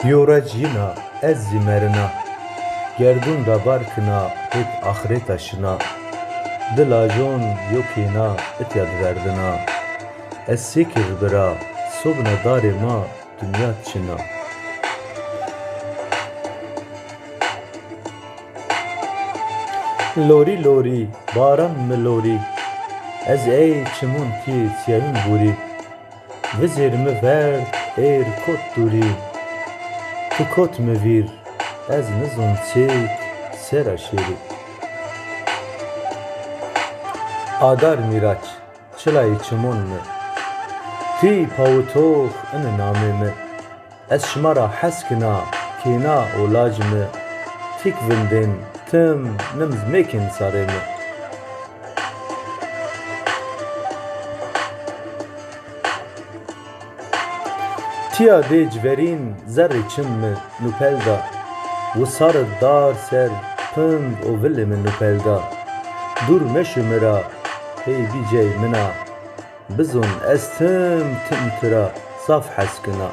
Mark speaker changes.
Speaker 1: Yoracina ez zimerina gerdun da barkina hep ahiret aşina dila jon yokina etyad verdina ez sekir bira sobna darê ma dünya çina lorî lorî baran mi lorî ez ey çimûn kî siyayîn borî vizêr mi verd êr kot dûrî tu kot mi vîr ez nizom çêk sera şêrî adar mîraç çılayê çimûn mi tî pawitox in namê mi ez şima ra hez kina kêna û laj mi tîk vindên tim nim zmêkên sarê mi Tiya dê civerîn zerrê çim mi nûpel da wisar dar ser pind û vilê min nûpel da dûr meşû me ra hey bîcey mina bizûn ez tim tira zaf hez kina